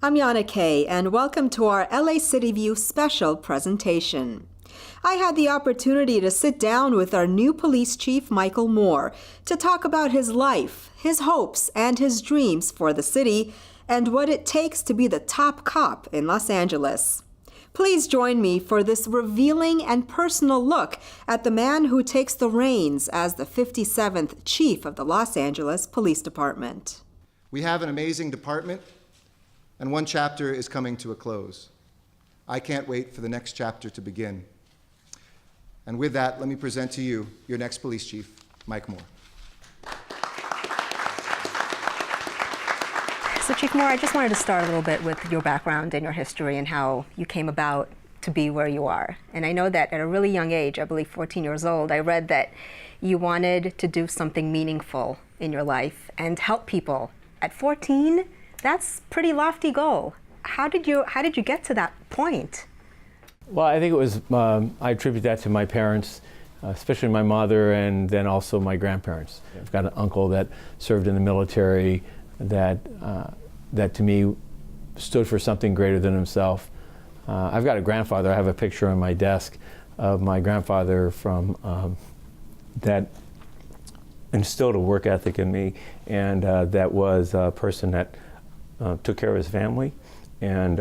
I'm Yana Kay, and welcome to our LA CityView special presentation. I had the opportunity to sit down with our new police chief, Michael Moore, to talk about his life, his hopes, and his dreams for the city, and what it takes to be the top cop in Los Angeles. Please join me for this revealing and personal look at the man who takes the reins as the 57th chief of the Los Angeles Police Department. We have an amazing department, and one chapter is coming to a close. I can't wait for the next chapter to begin. And with that, let me present to you your next police chief, Mike Moore. So Chief Moore, I just wanted to start a little bit with your background and your history and how you came about to be where you are. And I know that at a really young age, I believe 14 years old, I read that you wanted to do something meaningful in your life and help people. At 14, that's a pretty lofty goal. How did you get to that point? Well, I think it was, I attribute that to my parents, especially my mother, and then also my grandparents. I've got an uncle that served in the military that to me stood for something greater than himself. I've got a grandfather. I have a picture on my desk of my grandfather from that instilled a work ethic in me, and that was a person that took care of his family and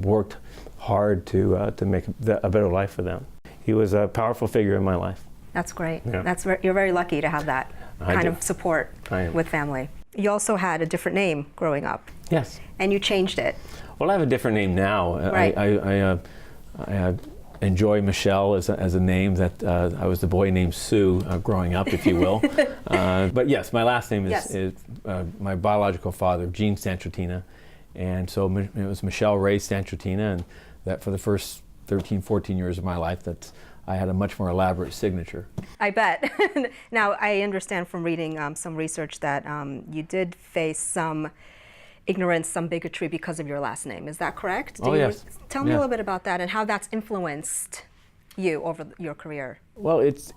worked hard to make a better life for them. He was a powerful figure in my life. That's great. Yeah. You're very lucky to have that kind of support with family. You also had a different name growing up. Yes. And you changed it. Well, I have a different name now. Right. I enjoy Michel as a name that I was the boy named Sue growing up, if you will. But yes, my last name is my biological father, Gene Santratina. And so it was Michel Ray Santratina, and that for the first 13, 14 years of my life, I had a much more elaborate signature. I bet. Now, I understand from reading some research that you did face some ignorance, some bigotry because of your last name. Is that correct? Yes. Tell me a little bit about that and how that's influenced you over your career. Well, it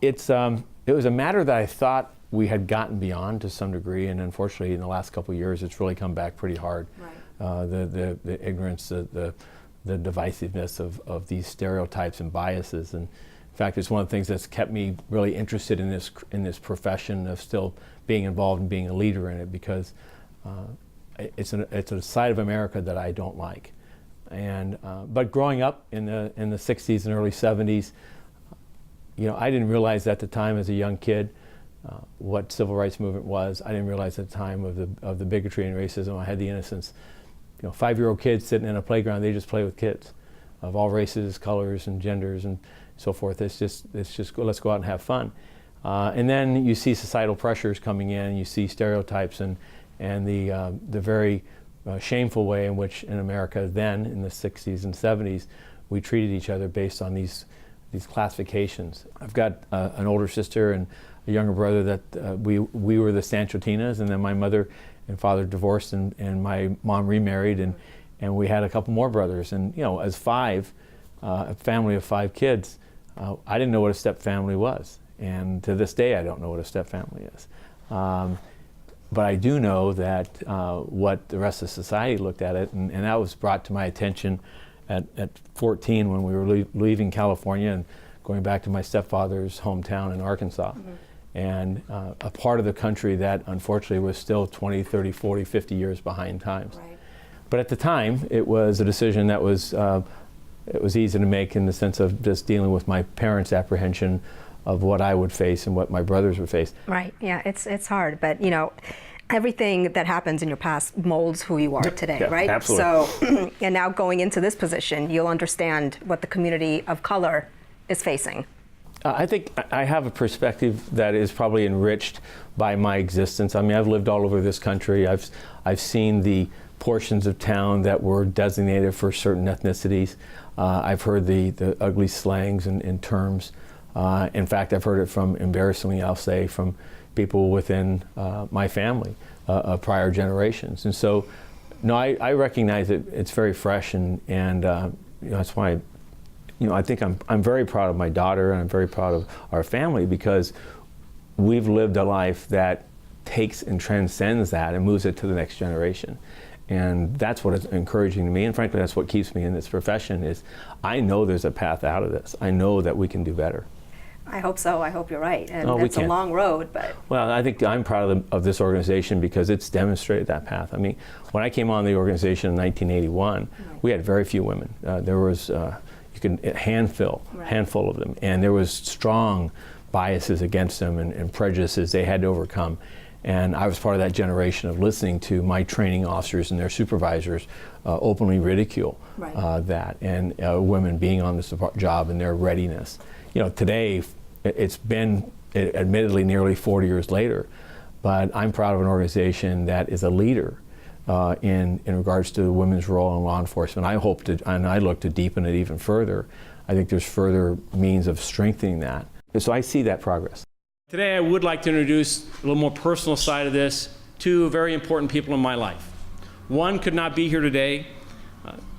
was a matter that I thought we had gotten beyond to some degree, and unfortunately, in the last couple of years, it's really come back pretty hard. Right. The ignorance, the divisiveness of these stereotypes and biases, and in fact, it's one of the things that's kept me really interested in this profession of still being involved and being a leader in it, because it's a side of America that I don't like. And but growing up in the 60s and early 70s, I didn't realize at the time as a young kid what civil rights movement was. I didn't realize at the time of the bigotry and racism. I had the innocence. 5-year-old kids sitting in a playground, they just play with kids of all races, colors, and genders, and so forth. It's just let's go out and have fun. And then you see societal pressures coming in. You see stereotypes and the very shameful way in which in America then in the 60s and 70s we treated each other based on these classifications. I've got an older sister and a younger brother that we were the Santratinas, and then my mother and father divorced, and my mom remarried, and we had a couple more brothers. And as a family of 5 kids, I didn't know what a step family was, and to this day I don't know what a step family is. But I do know that what the rest of society looked at it, and that was brought to my attention at 14 when we were leaving California and going back to my stepfather's hometown in Arkansas. Mm-hmm. And a part of the country that unfortunately was still 20, 30, 40, 50 years behind times. Right. But at the time, it was a decision that was it was easy to make in the sense of just dealing with my parents' apprehension of what I would face and what my brothers would face. Right, yeah, it's hard, but everything that happens in your past molds who you are today, right? Absolutely. So, and now going into this position, you'll understand what the community of color is facing. I think I have a perspective that is probably enriched by my existence. I mean, I've lived all over this country. I've seen the portions of town that were designated for certain ethnicities. I've heard the ugly slangs and terms. In fact, I've heard it from, embarrassingly, I'll say, from people within my family of prior generations. And so, no, I recognize it. It's very fresh, and that's why. I think I'm very proud of my daughter, and I'm very proud of our family, because we've lived a life that takes and transcends that and moves it to the next generation. And that's what is encouraging to me, and frankly, that's what keeps me in this profession, is I know there's a path out of this. I know that we can do better. I hope so. I hope you're right. And Oh, it's a long road, but... Well, I think I'm proud of this organization because it's demonstrated that path. I mean, when I came on the organization in 1981, we had very few women. There was, you could handful of them, and there was strong biases against them and prejudices they had to overcome. And I was part of that generation of listening to my training officers and their supervisors openly ridicule that, and women being on this job and their readiness. You know, today it's been admittedly nearly 40 years later, but I'm proud of an organization that is a leader in regards to women's role in law enforcement. I hope to, and I look to deepen it even further. I think there's further means of strengthening that. So I see that progress. Today I would like to introduce a little more personal side of this, two very important people in my life. One could not be here today.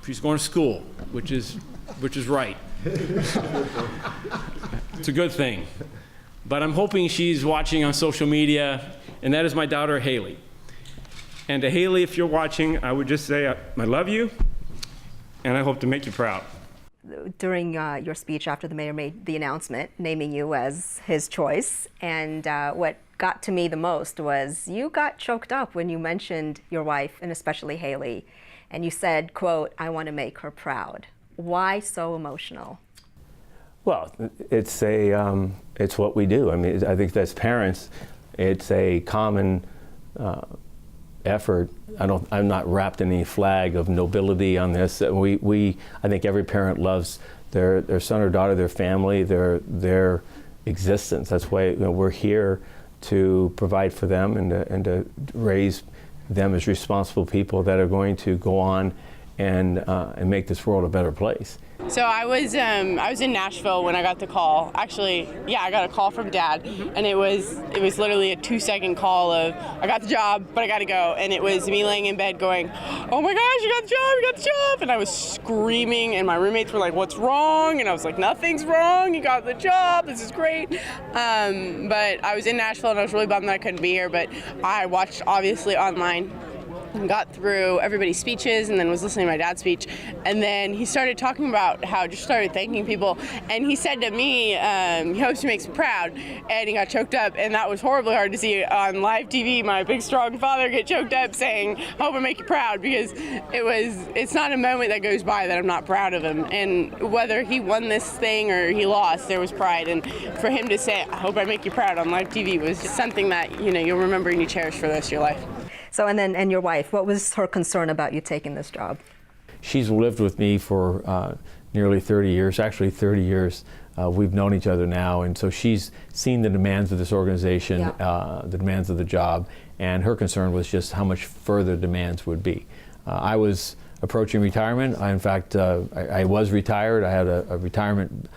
She's going to school, which is right. It's a good thing. But I'm hoping she's watching on social media, and that is my daughter, Haley. And to Haley, if you're watching, I would just say I love you, and I hope to make you proud. During your speech after the mayor made the announcement naming you as his choice, and what got to me the most was you got choked up when you mentioned your wife, and especially Haley, and you said, quote, "I want to make her proud." Why so emotional? Well, it's what we do. I mean, I think as parents, it's a common effort. I'm not wrapped in any flag of nobility on this. I think every parent loves their son or daughter, their family, their existence. That's why we're here to provide for them and to raise them as responsible people that are going to go on and make this world a better place. So I was in Nashville when I got the call. Actually, yeah, I got a call from Dad, and it was literally a 2-second call of I got the job, but I got to go, and it was me laying in bed going, "Oh my gosh, you got the job, you got the job!" And I was screaming, and my roommates were like, "What's wrong?" And I was like, "Nothing's wrong. You got the job. This is great." But I was in Nashville, and I was really bummed that I couldn't be here. But I watched obviously online. Got through everybody's speeches and then was listening to my dad's speech, and then he started talking about how just started thanking people, and he said to me, he hopes he makes me proud, and he got choked up, and that was horribly hard to see on live TV, my big strong father get choked up saying, "I hope I make you proud," because it's not a moment that goes by that I'm not proud of him, and whether he won this thing or he lost, there was pride, and for him to say, "I hope I make you proud" on live TV was something that you'll remember and you cherish for the rest of your life. So, and your wife, what was her concern about you taking this job? She's lived with me for nearly 30 years, actually 30 years. We've known each other now, and so she's seen the demands of this organization, the demands of the job, and her concern was just how much further demands would be. I was approaching retirement. In fact, I was retired. I had a retirement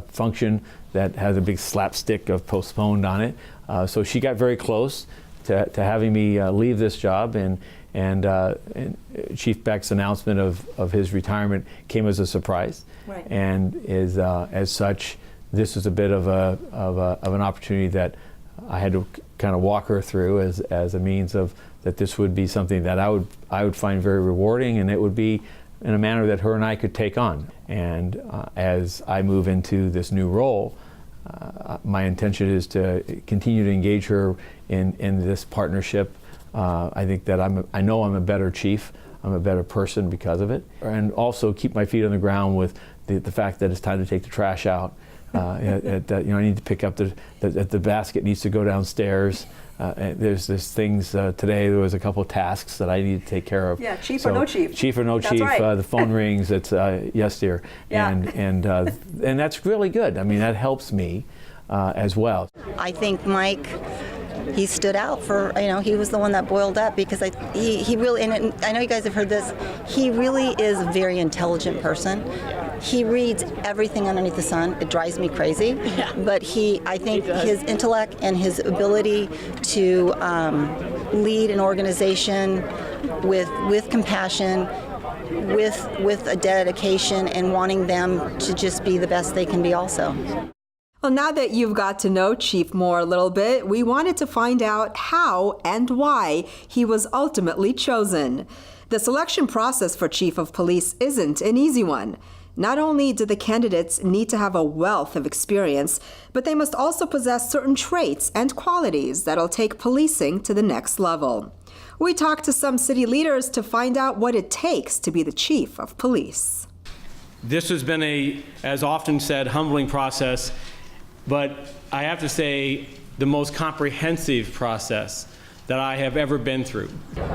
function that had a big slapstick of postponed on it. So she got very close to having me leave this job, and Chief Beck's announcement of his retirement came as a surprise, and is as such, this was a bit of an opportunity that I had to kind of walk her through as a means of that this would be something that I would find very rewarding, and it would be in a manner that her and I could take on. And as I move into this new role, my intention is to continue to engage her in this partnership. I think that I know I'm a better chief, I'm a better person because of it, and also keep my feet on the ground with the fact that it's time to take the trash out. I need to pick up the basket needs to go downstairs. There's things today. There was a couple of tasks that I need to take care of. Yeah, chief or no chief. Chief or no That's chief. right. The phone rings. It's yes, dear. Yeah. And that's really good. I mean, that helps me as well. I think Mike, he stood out for, he was the one that boiled up because he really, and I know you guys have heard this, he really is a very intelligent person. He reads everything underneath the sun. It drives me crazy. But I think his intellect and his ability to lead an organization with compassion, with a dedication and wanting them to just be the best they can be also. Well, now that you've got to know Chief Moore a little bit, we wanted to find out how and why he was ultimately chosen. The selection process for Chief of Police isn't an easy one. Not only do the candidates need to have a wealth of experience, but they must also possess certain traits and qualities that'll take policing to the next level. We talked to some city leaders to find out what it takes to be the Chief of Police. This has been a, as often said, humbling process, but I have to say the most comprehensive process that I have ever been through.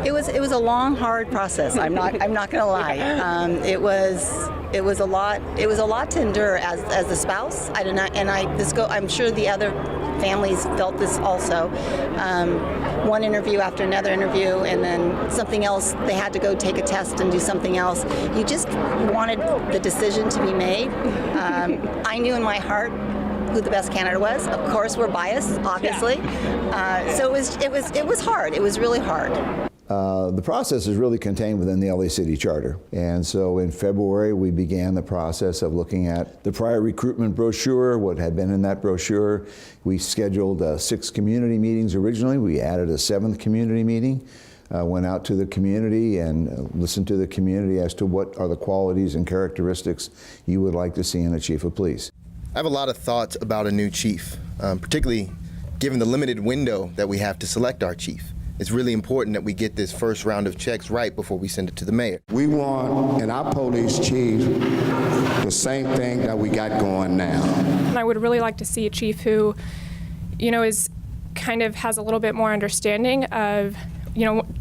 It was a long, hard process. I'm not going to lie. It was a lot to endure as a spouse. I'm sure the other families felt this also. One interview after another interview, and then something else. They had to go take a test and do something else. You just wanted the decision to be made. I knew in my heart who the best candidate was. Of course, we're biased, obviously. So it was hard. It was really hard. The process is really contained within the LA City Charter. And so in February, we began the process of looking at the prior recruitment brochure, what had been in that brochure. We scheduled 6 community meetings originally. We added a 7th community meeting. Went out to the community and listened to the community as to what are the qualities and characteristics you would like to see in a chief of police. I have a lot of thoughts about a new chief, particularly given the limited window that we have to select our chief. It's really important that we get this first round of checks right before we send it to the mayor. We want in our police chief the same thing that we got going now. And I would really like to see a chief who, is kind of has a little bit more understanding of,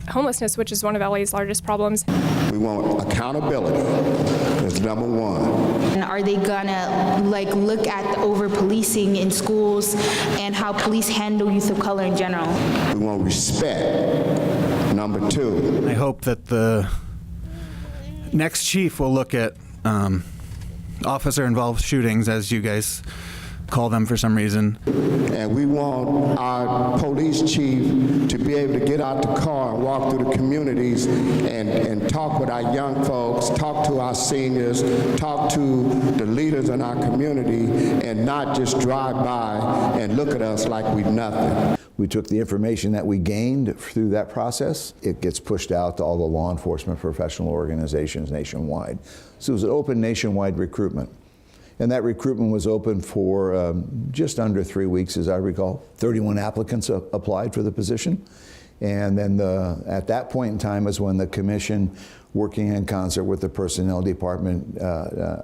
homelessness, which is one of LA's largest problems. We want accountability. That's number one. And are they gonna look at the over-policing in schools and how police handle youth of color in general? We want respect. Number 2. I hope that the next chief will look at officer-involved shootings, as you guys call them for some reason. And we want our police chief to be able to get out the car and walk through the communities and talk with our young folks, talk to our seniors, talk to the leaders in our community, and not just drive by and look at us like we're nothing. We took the information that we gained through that process. It gets pushed out to all the law enforcement professional organizations nationwide. So it was an open nationwide recruitment. And that recruitment was open for just under 3 weeks, as I recall. 31 applicants applied for the position. And then at that point in time is when the commission, working in concert with the personnel department,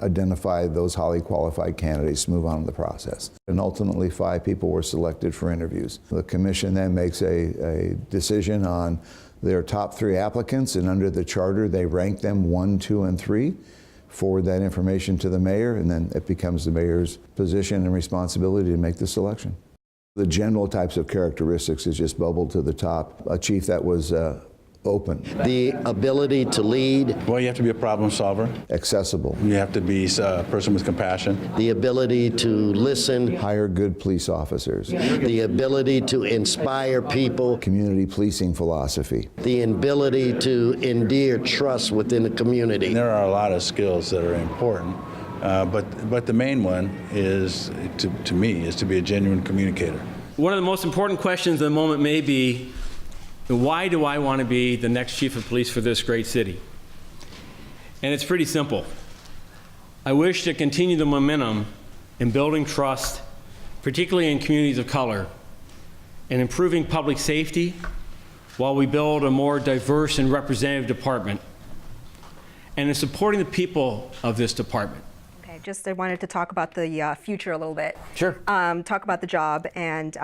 identified those highly qualified candidates to move on in the process. And ultimately 5 people were selected for interviews. The commission then makes a decision on their top 3 applicants, and under the charter they rank them 1, 2, and 3. Forward that information to the mayor, and then it becomes the mayor's position and responsibility to make the selection. The general types of characteristics is just bubbled to the top. A chief that was open. The ability to lead. Well, you have to be a problem solver. Accessible. You have to be a person with compassion. The ability to listen. Hire good police officers. The ability to inspire people. Community policing philosophy. The ability to endear trust within the community. And there are a lot of skills that are important, but the main one is, to me, is to be a genuine communicator. One of the most important questions at the moment may be, why do I want to be the next chief of police for this great city? And it's pretty simple. I wish to continue the momentum in building trust, particularly in communities of color, and improving public safety while we build a more diverse and representative department, and in supporting the people of this department. Okay, I wanted to talk about the future a little bit. Sure. Talk about the job, and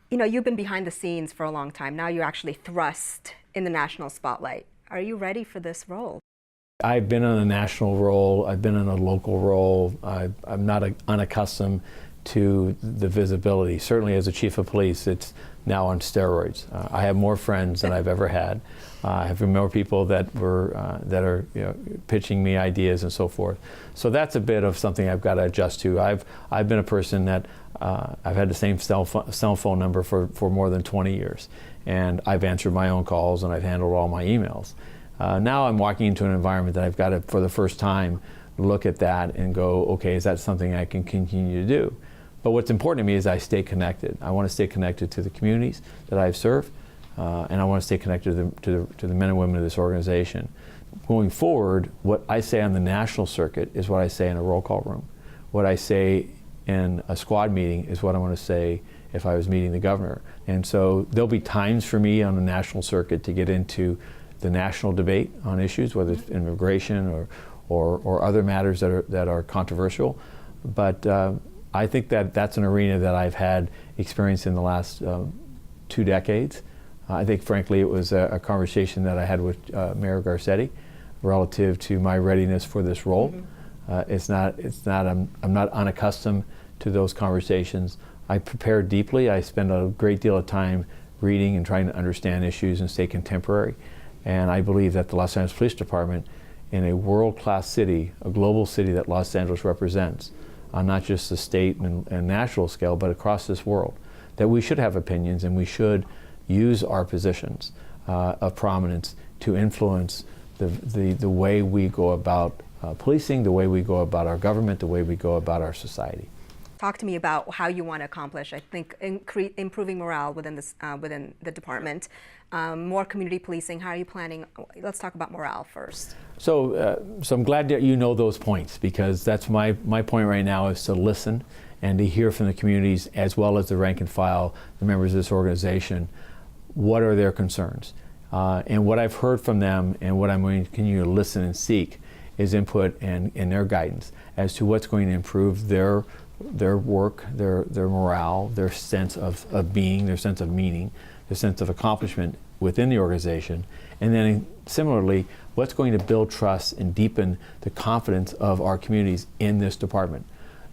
you've been behind the scenes for a long time. Now you're actually thrust in the national spotlight. Are you ready for this role? I've been in a national role. I've been in a local role. I'm not unaccustomed to the visibility. Certainly as a chief of police, it's now on steroids. I have more friends than I've ever had. I have more people that are pitching me ideas and so forth. So that's a bit of something I've got to adjust to. I've been a person that I've had the same cell phone number for more than 20 years, and I've answered my own calls and I've handled all my emails. Now I'm walking into an environment that I've got to, for the first time, look at that and go, okay, is that something I can continue to do? But what's important to me is I stay connected. I want to stay connected to the communities that I've served, and I want to stay connected to the men and women of this organization. Going forward, what I say on the national circuit is what I say in a roll call room. What I say in a squad meeting is what I want to say if I was meeting the governor. And so there'll be times for me on the national circuit to get into the national debate on issues, whether it's immigration or other matters that are controversial. But I think that that's an arena that I've had experience in the last 2 decades. I think, frankly, it was a conversation that I had with Mayor Garcetti relative to my readiness for this role. I'm not unaccustomed to those conversations. I prepare deeply. I spend a great deal of time reading and trying to understand issues and stay contemporary. And I believe that the Los Angeles Police Department, in a world-class city, a global city that Los Angeles represents, on not just the state and national scale, but across this world, that we should have opinions and we should use our positions of prominence to influence the way we go about policing, the way we go about our government, the way we go about our society. Talk to me about how you want to accomplish, I think, improving morale within the department, more community policing. How are you planning? Let's talk about morale first. So I'm glad that you know those points, because that's my point right now, is to listen and to hear from the communities as well as the rank and file, the members of this organization. What are their concerns? And what I've heard from them and what I'm going to continue to listen and seek is input and their guidance as to what's going to improve their work, their morale, their sense of being, their sense of meaning, their sense of accomplishment within the organization. And then similarly, what's going to build trust and deepen the confidence of our communities in this department.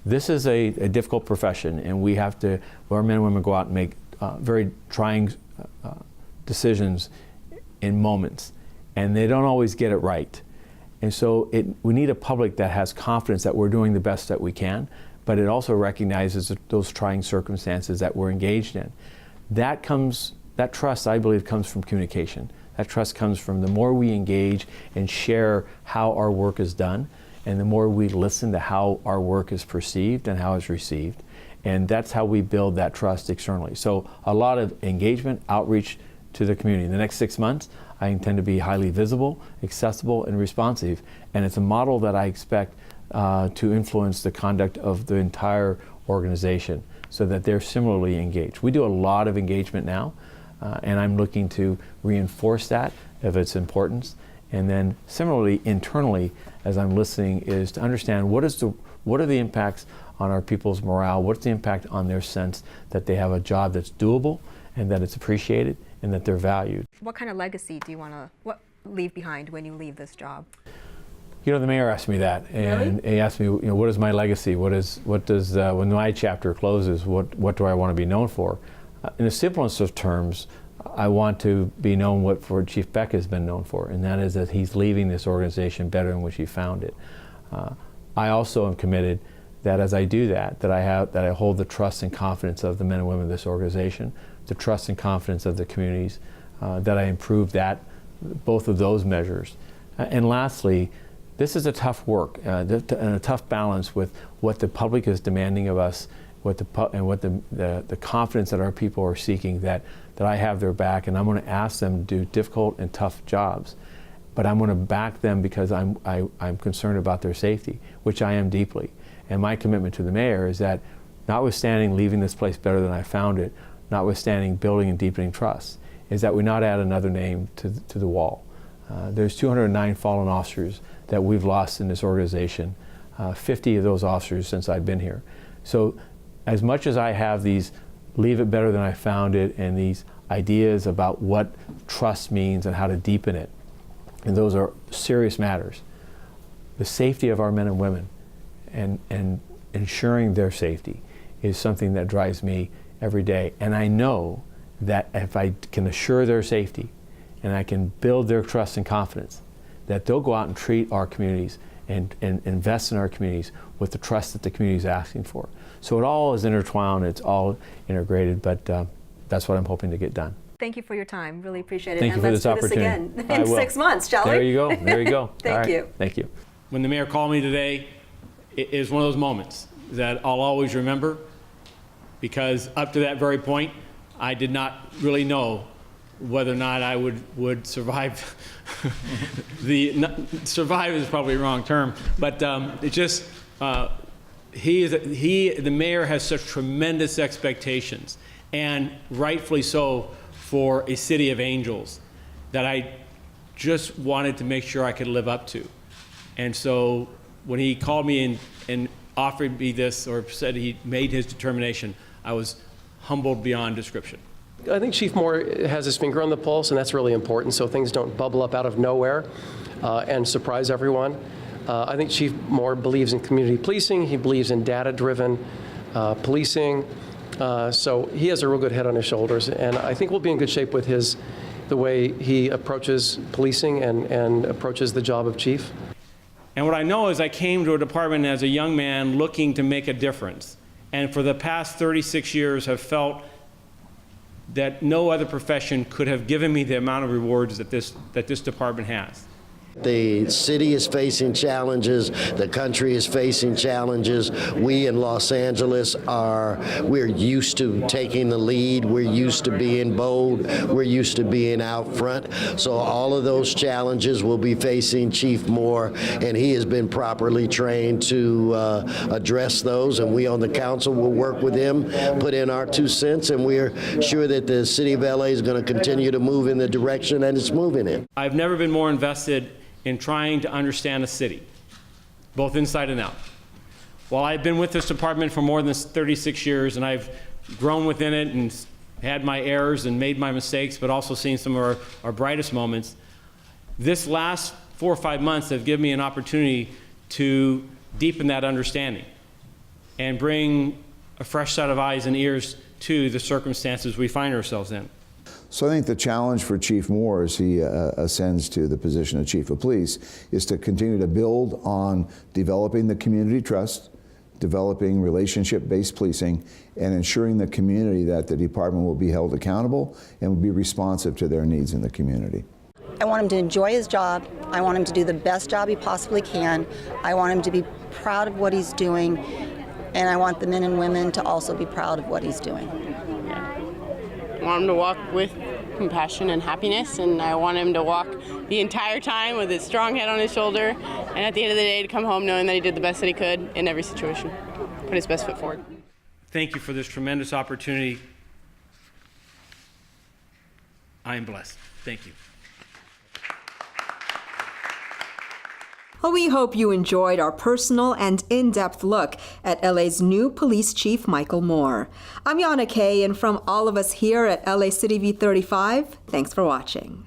This is a difficult profession, and we have to, our men and women go out and make very trying decisions in moments, and they don't always get it right. And so we need a public that has confidence that we're doing the best that we can, but it also recognizes those trying circumstances that we're engaged in. That trust, I believe, comes from communication. That trust comes from the more we engage and share how our work is done, and the more we listen to how our work is perceived and how it's received. And that's how we build that trust externally. So a lot of engagement, outreach to the community. In the next 6 months, I intend to be highly visible, accessible, and responsive. And it's a model that I expect to influence the conduct of the entire organization so that they're similarly engaged. We do a lot of engagement now, and I'm looking to reinforce that of its importance. And then similarly, internally, as I'm listening, is to understand what are the impacts on our people's morale, what's the impact on their sense that they have a job that's doable and that it's appreciated and that they're valued. What kind of legacy do you want to leave behind when you leave this job? You know, the mayor asked me that, and he asked me, what is my legacy? What does when my chapter closes, what do I want to be known for? In the simplest of terms, I want to be known what Chief Beck has been known for, and that is that he's leaving this organization better than when he found it. I also am committed that as I do that I hold the trust and confidence of the men and women of this organization, the trust and confidence of the communities, that I improve both of those measures. And lastly, this is a tough work and a tough balance with what the public is demanding of us, and what the confidence that our people are seeking, that I have their back, and I'm going to ask them to do difficult and tough jobs. But I'm going to back them because I'm concerned about their safety, which I am deeply. And my commitment to the mayor is that, notwithstanding leaving this place better than I found it, notwithstanding building and deepening trust, is that we not add another name to the wall. There's 209 fallen officers that we've lost in this organization, 50 of those officers since I've been here. So as much as I have these leave it better than I found it and these ideas about what trust means and how to deepen it, and those are serious matters, the safety of our men and women and ensuring their safety is something that drives me every day. And I know that if I can assure their safety and I can build their trust and confidence, that they'll go out and treat our communities and invest in our communities with the trust that the community is asking for. So it all is intertwined, it's all integrated, but that's what I'm hoping to get done. Thank you for your time. Really appreciate it. Thank you for this opportunity. Let's do this again in 6 months, shall we? There you go. There you go. Thank you. Thank you. when the mayor called me today, it is one of those moments that I'll always remember, because up to that very point, I did not really know whether or not I would survive. Survive is probably the wrong term, but it just, the mayor has such tremendous expectations, and rightfully so, for a city of angels, that I just wanted to make sure I could live up to. And so when he called me and offered me this, or said he made his determination, I was humbled beyond description. I think Chief Moore has his finger on the pulse, and that's really important, so things don't bubble up out of nowhere and surprise everyone. I think Chief Moore believes in community policing. He believes in data-driven policing. So he has a real good head on his shoulders, and I think we'll be in good shape with the way he approaches policing and approaches the job of chief. And what I know is I came to a department as a young man looking to make a difference, and for the past 36 years have felt that no other profession could have given me the amount of rewards that this department has. The city is facing challenges. The country is facing challenges. We in Los Angeles we're used to taking the lead. We're used to being bold. We're used to being out front. So all of those challenges will be facing Chief Moore, and he has been properly trained to address those. And we on the council will work with him, put in our 2 cents, and we're sure that the city of LA is going to continue to move in the direction that it's moving in. I've never been more invested in trying to understand a city, both inside and out. While I've been with this department for more than 36 years, and I've grown within it and had my errors and made my mistakes, but also seen some of our brightest moments, this last 4 or 5 months have given me an opportunity to deepen that understanding and bring a fresh set of eyes and ears to the circumstances we find ourselves in. So I think the challenge for Chief Moore as he ascends to the position of Chief of Police is to continue to build on developing the community trust, developing relationship-based policing, and ensuring the community that the department will be held accountable and will be responsive to their needs in the community. I want him to enjoy his job. I want him to do the best job he possibly can. I want him to be proud of what he's doing, and I want the men and women to also be proud of what he's doing. I want him to walk with compassion and happiness, and I want him to walk the entire time with his strong head on his shoulder, and at the end of the day to come home knowing that he did the best that he could in every situation, put his best foot forward. Thank you for this tremendous opportunity. I am blessed. Thank you. Well, we hope you enjoyed our personal and in-depth look at LA's new police chief, Michael Moore. I'm Yana Kay, and from all of us here at LA CityView 35, thanks for watching.